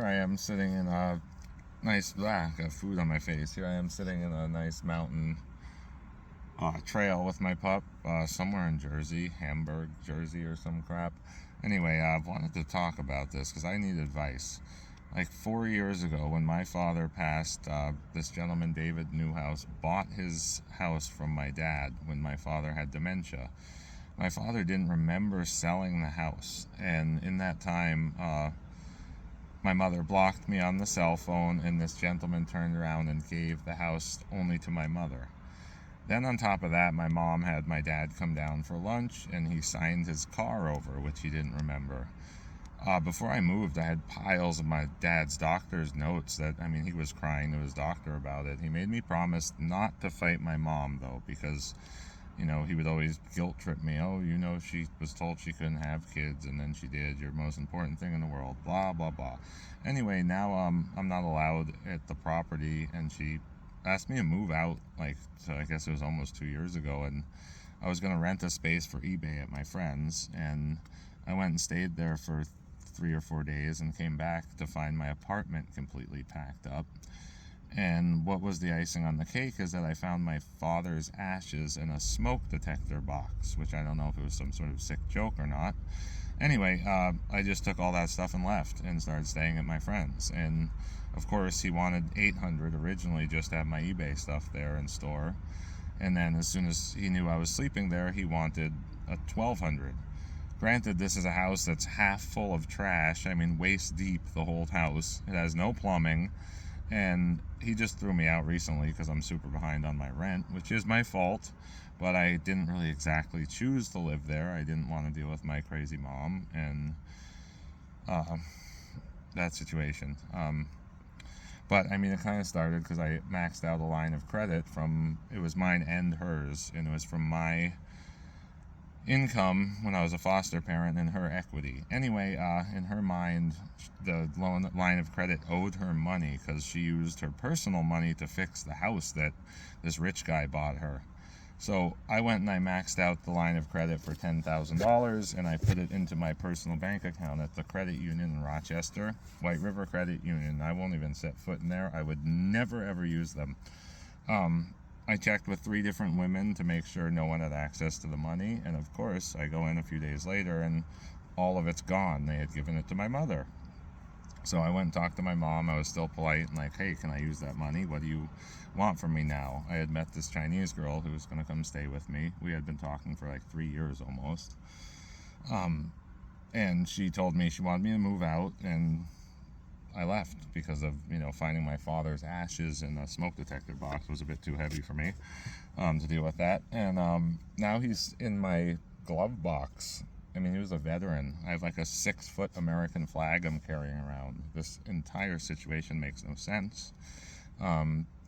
here I am sitting in a nice got food on my face. Here I am sitting in a nice mountain trail with my pup somewhere in Jersey, Hamburg, Jersey or some crap. Anyway, I've wanted to talk about this because I need advice. Like 4 years ago, when my father passed, this gentleman, David Newhouse, bought his house from my dad when my father had dementia. My father didn't remember selling the house, and in that time, my mother blocked me on the cell phone, and this gentleman turned around and gave the house only to my mother. Then on top of that, my mom had my dad come down for lunch, and he signed his car over, which he didn't remember. Before I moved, I had piles of my dad's doctor's notes that, he was crying to his doctor about it. He made me promise not to fight my mom, though, because, he would always guilt trip me. Oh, she was told she couldn't have kids, and then she did. Your most important thing in the world, blah, blah, blah. Anyway, now I'm not allowed at the property, and she asked me to move out, so I guess it was almost 2 years ago, and I was going to rent a space for eBay at my friend's, and I went and stayed there for 3 or 4 days and came back to find my apartment completely packed up. And what was the icing on the cake is that I found my father's ashes in a smoke detector box, which I don't know if it was some sort of sick joke or not. Anyway, I just took all that stuff and left and started staying at my friend's. And of course, he wanted $800 originally just to have my eBay stuff there in store. And then as soon as he knew I was sleeping there, he wanted a $1,200. Granted, this is a house that's half full of trash. Waist deep, the whole house. It has no plumbing. And he just threw me out recently because I'm super behind on my rent, which is my fault. But I didn't really exactly choose to live there. I didn't want to deal with my crazy mom and that situation. But it kind of started because I maxed out a line of credit it was mine and hers, and it was from my income when I was a foster parent and her equity. Anyway, in her mind, the line of credit owed her money because she used her personal money to fix the house that this rich guy bought her. So I went and I maxed out the line of credit for $10,000, and I put it into my personal bank account at the credit union in Rochester, White River Credit Union. I won't even set foot in there. I would never ever use them. I checked with 3 different women to make sure no one had access to the money, and of course I go in a few days later and all of it's gone. They had given it to my mother. So I went and talked to my mom. I was still polite and like, hey, can I use that money? What do you want from me now? I had met this Chinese girl who was going to come stay with me. We had been talking for 3 years almost. And she told me she wanted me to move out, and I left because of, finding my father's ashes in a smoke detector box was a bit too heavy for me to deal with that. And now he's in my glove box. He was a veteran. I have a 6-foot American flag I'm carrying around. This entire situation makes no sense.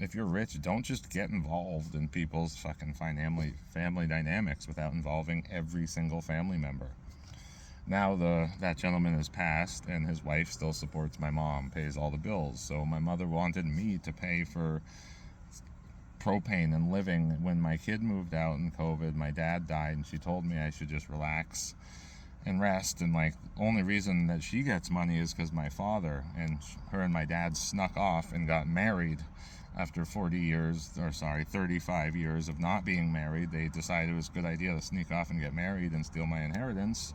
If you're rich, don't just get involved in people's fucking family dynamics without involving every single family member. Now that gentleman has passed, and his wife still supports my mom, pays all the bills. So my mother wanted me to pay for propane and living. When my kid moved out in COVID, my dad died, and she told me I should just relax and rest. And the only reason that she gets money is because my father and her and my dad snuck off and got married after 35 years of not being married. They decided it was a good idea to sneak off and get married and steal my inheritance.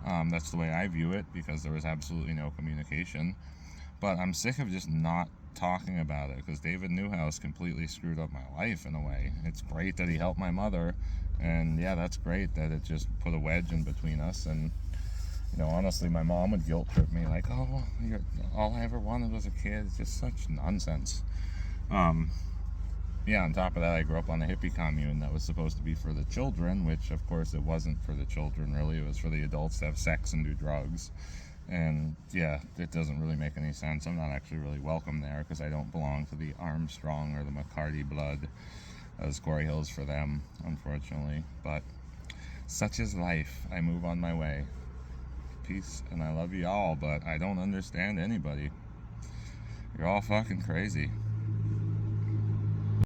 That's the way I view it, because there was absolutely no communication. But I'm sick of just not talking about it, because David Newhouse completely screwed up my life in a way. It's great that he helped my mother, and yeah, that's great that it just put a wedge in between us. And honestly, my mom would guilt trip me oh, all I ever wanted was a kid. It's just such nonsense. Yeah, on top of that, I grew up on a hippie commune that was supposed to be for the children, which of course it wasn't for the children really. It was for the adults to have sex and do drugs. And yeah, it doesn't really make any sense. I'm not actually really welcome there because I don't belong to the Armstrong or the McCarty blood. As Quarry Hill's for them, unfortunately. But such is life. I move on my way. Peace, and I love you all, but I don't understand anybody. You're all fucking crazy.